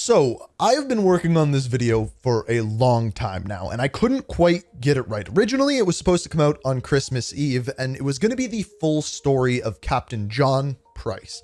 So I have been working on this video for a long time now, and I couldn't quite get it right. Originally, it was supposed to come out on Christmas Eve, and it was going to be the full story of Captain John Price.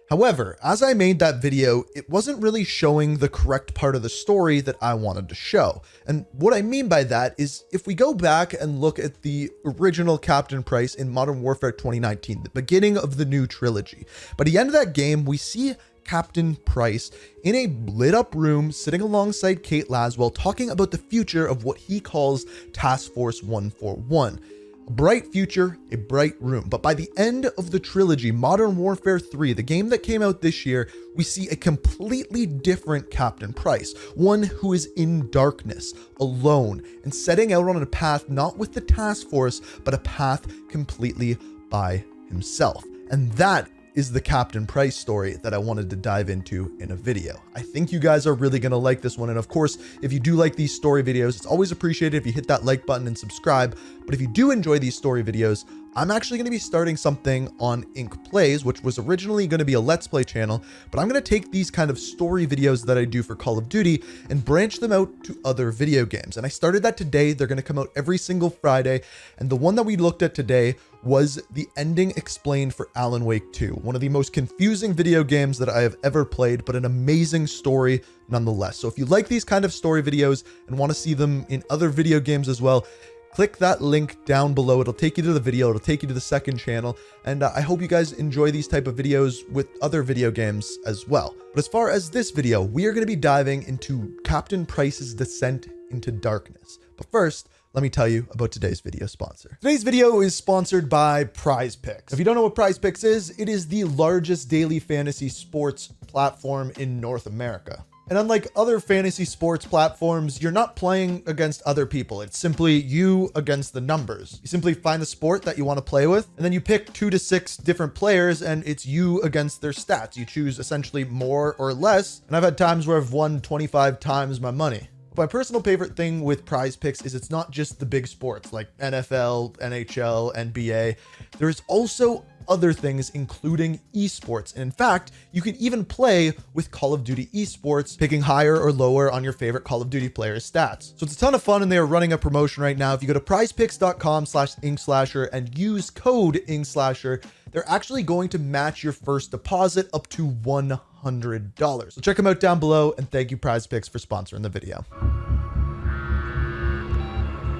However, as I made that video, it wasn't really showing the correct part of the story that I wanted to show. And what I mean by that is if we go back and look at the original Captain Price in Modern Warfare 2019, the beginning of the new trilogy, by the end of that game, we see Captain Price in a lit up room sitting alongside Kate Laswell talking about the future of what he calls Task Force 141. A bright future, a bright room. But by the end of the trilogy, Modern Warfare 3, the game that came out this year, we see a completely different Captain Price, one who is in darkness, alone, and setting out on a path not with the task force, but a path completely by himself. And that is the Captain Price story that I wanted to dive into in a video. I think you guys are really gonna like this one. And of course, if you do like these story videos, it's always appreciated if you hit that like button and subscribe. But if you do enjoy these story videos, I'm actually going to be starting something on Ink Plays, which was originally going to be a Let's Play channel, but I'm going to take these kind of story videos that I do for Call of Duty and branch them out to other video games. And I started that today. They're going to come out every single Friday. And the one that we looked at today was the ending explained for Alan Wake 2, one of the most confusing video games that I have ever played, but an amazing story nonetheless. So if you like these kind of story videos and want to see them in other video games as well, click that link down below. It'll take you to the video. It'll take you to the second channel. And I hope you guys enjoy these type of videos with other video games as well. But as far as this video, we are going to be diving into Captain Price's descent into darkness. But first, let me tell you about today's video sponsor. Today's video is sponsored by Prize Picks. If you don't know what Prize Picks is, it is the largest daily fantasy sports platform in North America. And unlike other fantasy sports platforms, you're not playing against other people. It's simply you against the numbers. You simply find a sport that you want to play with, and then you pick 2 to 6 different players, and it's you against their stats. You choose essentially more or less. And I've had times where I've won 25 times my money. My personal favorite thing with Prize Picks is it's not just the big sports like NFL, NHL, NBA. There's also other things, including esports. And in fact, you can even play with Call of Duty esports, picking higher or lower on your favorite Call of Duty player's stats. So it's a ton of fun, and they are running a promotion right now. If you go to prizepicks.com/Inkslasher and use code Inkslasher, they're actually going to match your first deposit up to $100. So check them out down below, and thank you Prize Picks for sponsoring the video.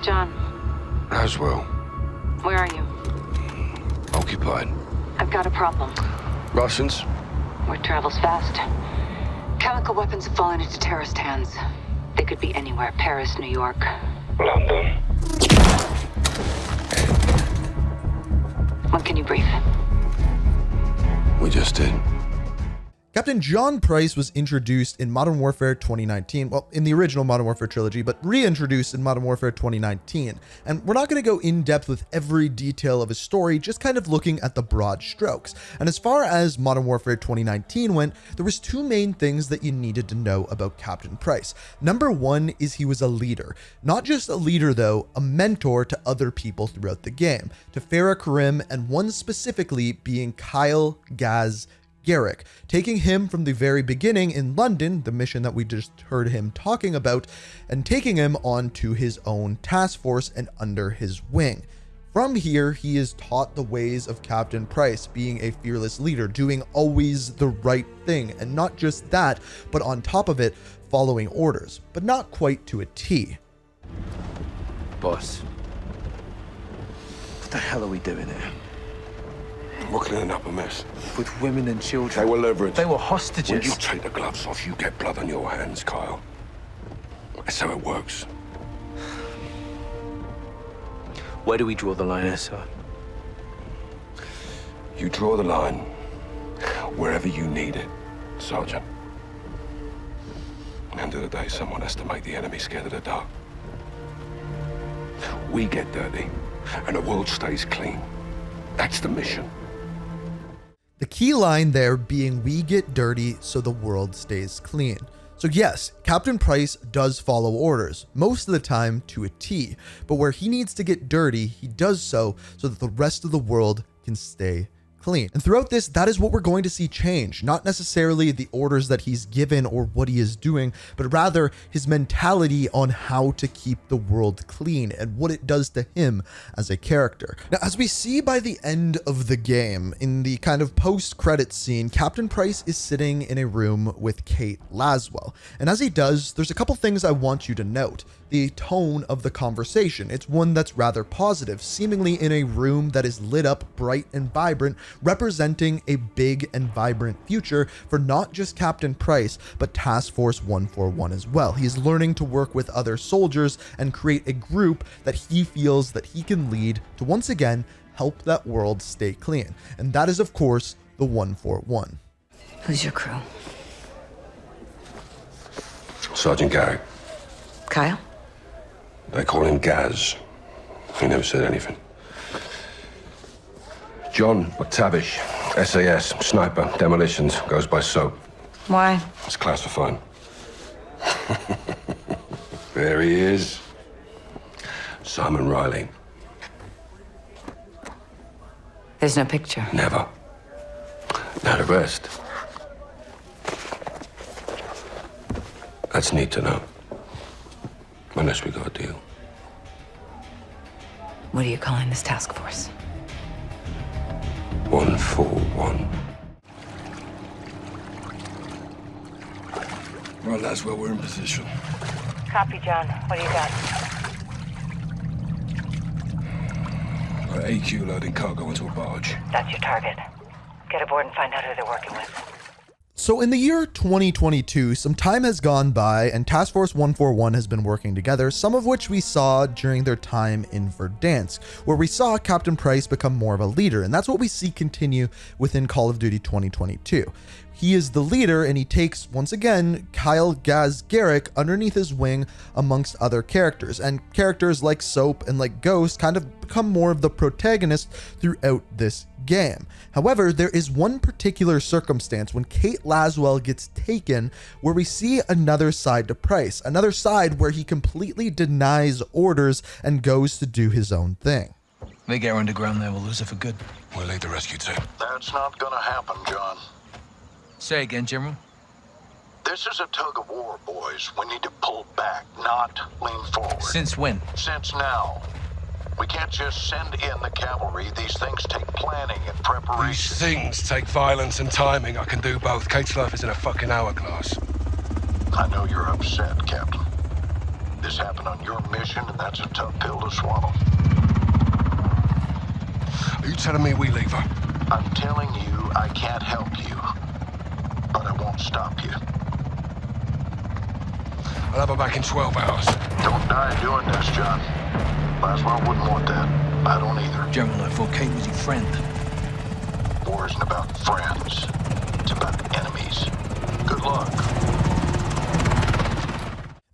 John. Laswell. Where are you? Occupied. I've got a problem. Russians? Word travels fast. Chemical weapons have fallen into terrorist hands. They could be anywhere. Paris, New York. London. When can you brief? We just did. Captain John Price was introduced in Modern Warfare 2019, well, in the original Modern Warfare trilogy, but reintroduced in Modern Warfare 2019. And we're not going to go in depth with every detail of his story, just kind of looking at the broad strokes. And as far as Modern Warfare 2019 went, there was 2 main things that you needed to know about Captain Price. Number 1 is he was a leader. Not just a leader though, a mentor to other people throughout the game, to Farah Karim, and one specifically being Kyle Gaz Garrick, taking him from the very beginning in London, the mission that we just heard him talking about, and taking him on to his own task force and under his wing. From here, he is taught the ways of Captain Price, being a fearless leader, doing always the right thing, and not just that, but on top of it, following orders, but not quite to a T. Boss, what the hell are we doing here? We're cleaning up a mess. With women and children. They were leveraged. They were hostages. When you take the gloves off, you get blood on your hands, Kyle. That's how it works. Where do we draw the line, sir? You draw the line wherever you need it, Sergeant. At the end of the day, someone has to make the enemy scared of the dark. We get dirty, and the world stays clean. That's the mission. The key line there being we get dirty so the world stays clean. So yes, Captain Price does follow orders, most of the time to a T, but where he needs to get dirty, he does so that the rest of the world can stay clean. And throughout this, that is what we're going to see change. Not necessarily the orders that he's given or what he is doing, but rather his mentality on how to keep the world clean and what it does to him as a character. Now, as we see by the end of the game, in the kind of post-credits scene, Captain Price is sitting in a room with Kate Laswell. And as he does, there's a couple things I want you to note. The tone of the conversation. It's one that's rather positive, seemingly in a room that is lit up bright and vibrant, representing a big and vibrant future for not just Captain Price, but Task Force 141 as well. He's learning to work with other soldiers and create a group that he feels that he can lead to once again help that world stay clean. And that is, of course, the 141. Who's your crew? Sergeant Garrick. Kyle? They call him Gaz. He never said anything. John McTavish, SAS, sniper, demolitions, goes by Soap. Why? It's classified. There he is. Simon Riley. There's no picture. Never. Now the rest. That's neat to know. Unless we got a deal. What are you calling this task force? 141. Well, that's where we're in position. Copy, John. What do you got? AQ loading cargo into a barge. That's your target. Get aboard and find out who they're working with. So in the year 2022, some time has gone by and Task Force 141 has been working together, some of which we saw during their time in Verdansk, where we saw Captain Price become more of a leader, and that's what we see continue within Call of Duty 2022. He is the leader and he takes, once again, Kyle Gaz Garrick underneath his wing amongst other characters, and characters like Soap and like Ghost kind of become more of the protagonist throughout this game. However, there is one particular circumstance when Kate Laswell gets taken where we see another side to Price, another side where he completely denies orders and goes to do his own thing. They get her underground there, we'll lose her for good. We'll lead the rescue team. That's not gonna happen, John. Say again, General. This is a tug of war, boys. We need to pull back, not lean forward. Since when? Since now. We can't just send in the cavalry. These things take planning and preparation. These things take violence and timing. I can do both. Kate's life is in a fucking hourglass. I know you're upset, Captain. This happened on your mission, and that's a tough pill to swallow. Are you telling me we leave her? I'm telling you I can't help you, but I won't stop you. I'll have her back in 12 hours. Don't die doing this, John. Laswell wouldn't want that. I don't either. General, I thought Kate was your friend. War isn't about friends. It's about enemies. Good luck.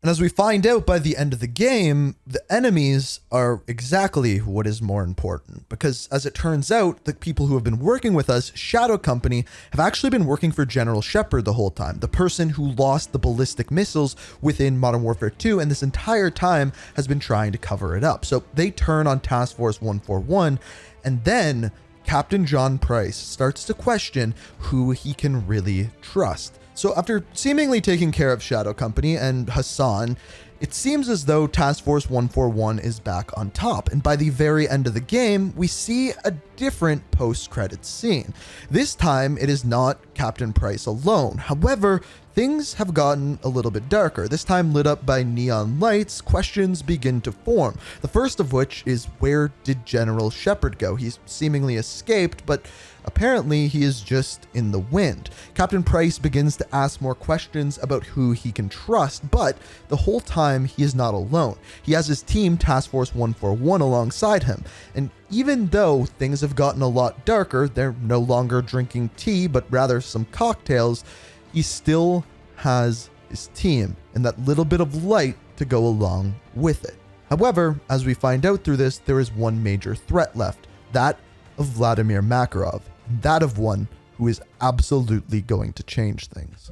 And as we find out by the end of the game, the enemies are exactly what is more important. Because as it turns out, the people who have been working with us, Shadow Company, have actually been working for General Shepard the whole time. The person who lost the ballistic missiles within Modern Warfare 2 and this entire time has been trying to cover it up. So they turn on Task Force 141, and then Captain John Price starts to question who he can really trust. So after seemingly taking care of Shadow Company and Hassan, it seems as though Task Force 141 is back on top, and by the very end of the game, we see a different post-credits scene. This time, it is not Captain Price alone. However, things have gotten a little bit darker. This time lit up by neon lights, questions begin to form. The first of which is, where did General Shepard go? He's seemingly escaped, but apparently he is just in the wind. Captain Price begins to ask more questions about who he can trust, but the whole time he is not alone. He has his team, Task Force 141, alongside him. And even though things have gotten a lot darker, they're no longer drinking tea, but rather some cocktails, he still has his team and that little bit of light to go along with it. However, as we find out through this, there is one major threat left, that of Vladimir Makarov, and that of one who is absolutely going to change things.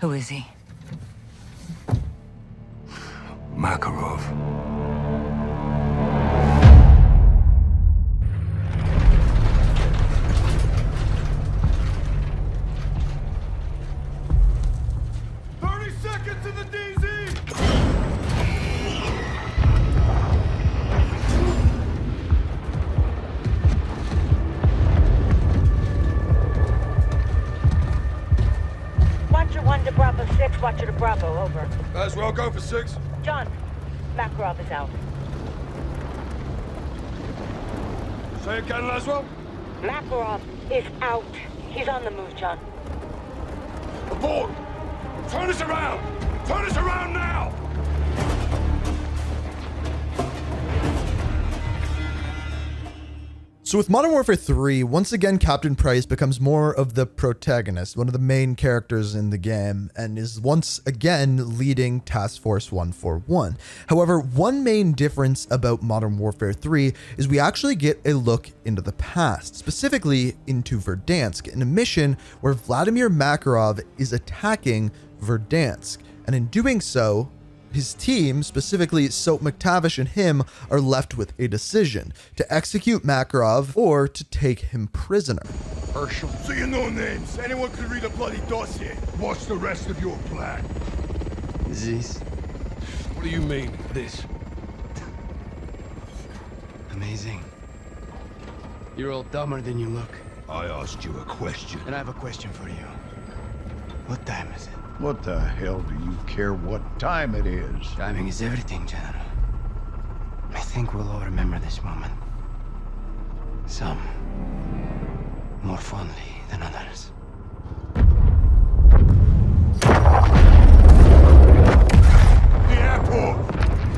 Who is he? Makarov. Watcher 1 to Bravo 6, Watcher to Bravo, over. As well go for 6. John, Makarov is out. Say again, Laswell. Makarov is out. He's on the move, John. Abort! Turn us around! Turn us around now! So with Modern Warfare 3, once again, Captain Price becomes more of the protagonist, one of the main characters in the game, and is once again leading Task Force 141. However, one main difference about Modern Warfare 3 is we actually get a look into the past, specifically into Verdansk, in a mission where Vladimir Makarov is attacking Verdansk, and in doing so, his team, specifically Soap McTavish and him, are left with a decision: to execute Makarov or to take him prisoner. Herschel. So you know names. Anyone could read a bloody dossier. What's the rest of your plan? This. What do you mean, this? Amazing. You're all dumber than you look. I asked you a question. And I have a question for you. What time is it? What the hell do you care what time it is? Timing is everything, General. I think we'll all remember this moment. Some more fondly than others. The airport!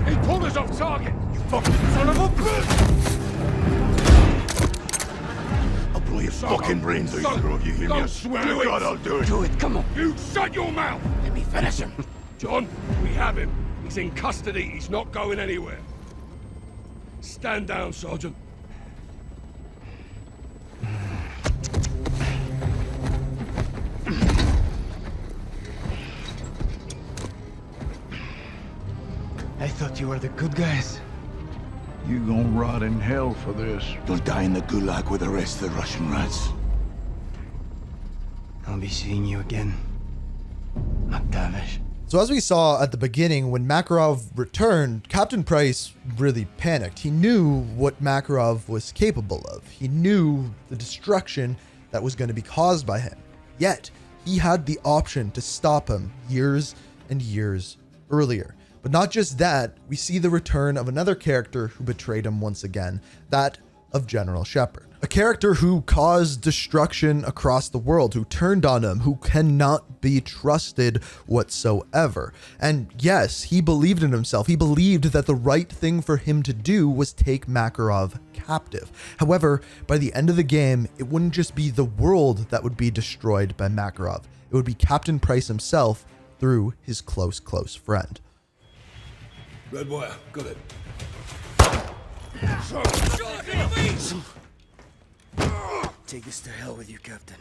He pulled us off target! You fucking son of a bitch! I'll blow your fucking brains out your throat, you hear me? I swear to God I'll do it! Do it, come on. You shut your mouth! Let me finish him. John, we have him. He's in custody. He's not going anywhere. Stand down, Sergeant. I thought you were the good guys. You gonna rot in hell for this. You'll die in the gulag with the rest of the Russian rats. I'll be seeing you again, McTavish. So as we saw at the beginning, when Makarov returned, Captain Price really panicked. He knew what Makarov was capable of. He knew the destruction that was going to be caused by him. Yet, he had the option to stop him years and years earlier. But not just that, we see the return of another character who betrayed him once again, that of General Shepard. A character who caused destruction across the world, who turned on him, who cannot be trusted whatsoever. And yes, he believed in himself. He believed that the right thing for him to do was take Makarov captive. However, by the end of the game, it wouldn't just be the world that would be destroyed by Makarov. It would be Captain Price himself through his close friend. Red wire. Got it. Take this to hell with you, Captain.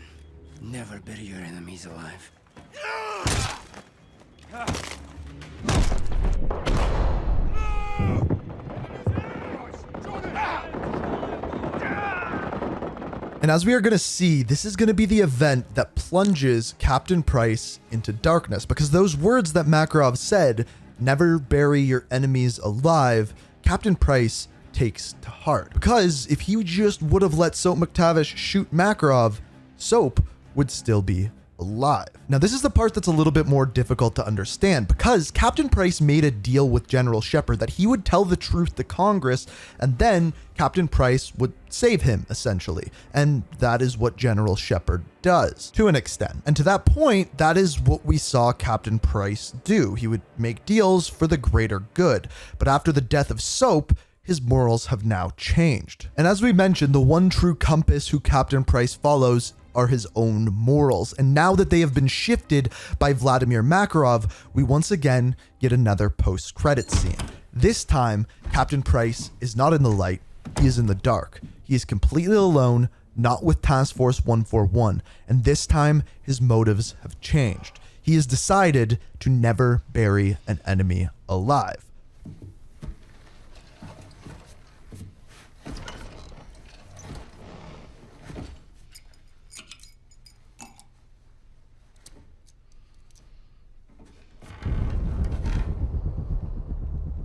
Never bury your enemies alive. And as we are going to see, this is going to be the event that plunges Captain Price into darkness, because those words that Makarov said, never bury your enemies alive, Captain Price takes to heart. Because if he just would have let Soap McTavish shoot Makarov, Soap would still be alive. Now, this is the part that's a little bit more difficult to understand, because Captain Price made a deal with General Shepard that he would tell the truth to Congress, and then Captain Price would save him, essentially. And that is what General Shepard does, to an extent. And to that point, that is what we saw Captain Price do. He would make deals for the greater good. But after the death of Soap, his morals have now changed. And as we mentioned, the one true compass who Captain Price follows are his own morals. And now that they have been shifted by Vladimir Makarov, we once again get another post-credit scene. This time, Captain Price is not in the light, he is in the dark. He is completely alone, not with Task Force 141, and this time, his motives have changed. He has decided to never bury an enemy alive.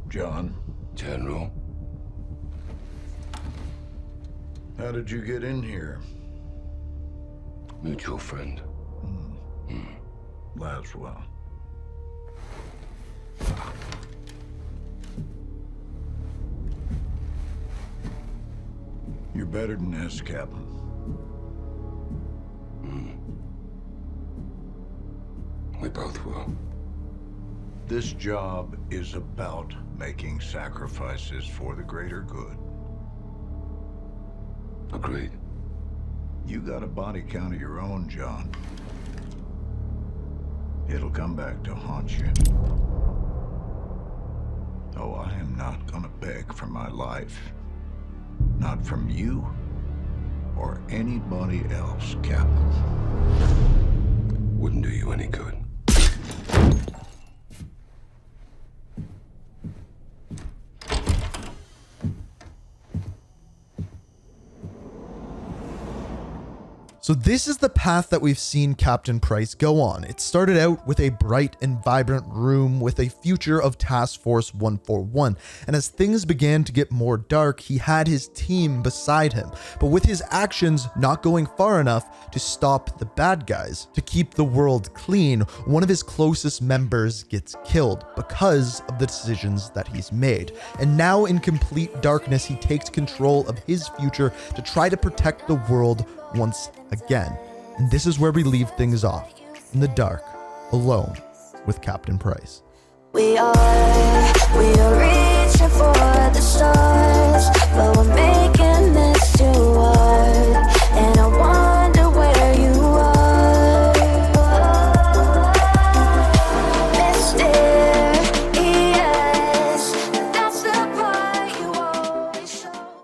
John, General. how did you get in here? Mutual friend. Laswell. You're better than this, Captain. We both will. This job is about making sacrifices for the greater good. Agreed. You got a body count of your own, John. It'll come back to haunt you. Oh, I am not gonna beg for my life. Not from you or anybody else, Captain. Wouldn't do you any good. So this is the path that we've seen Captain Price go on. It started out with a bright and vibrant room with a future of Task Force 141. And as things began to get more dark, he had his team beside him. But with his actions not going far enough to stop the bad guys, to keep the world clean, one of his closest members gets killed because of the decisions that he's made. And now in complete darkness, he takes control of his future to try to protect the world once again. And this is where we leave things off, in the dark, alone with Captain Price. We are reaching for the stars, but we're made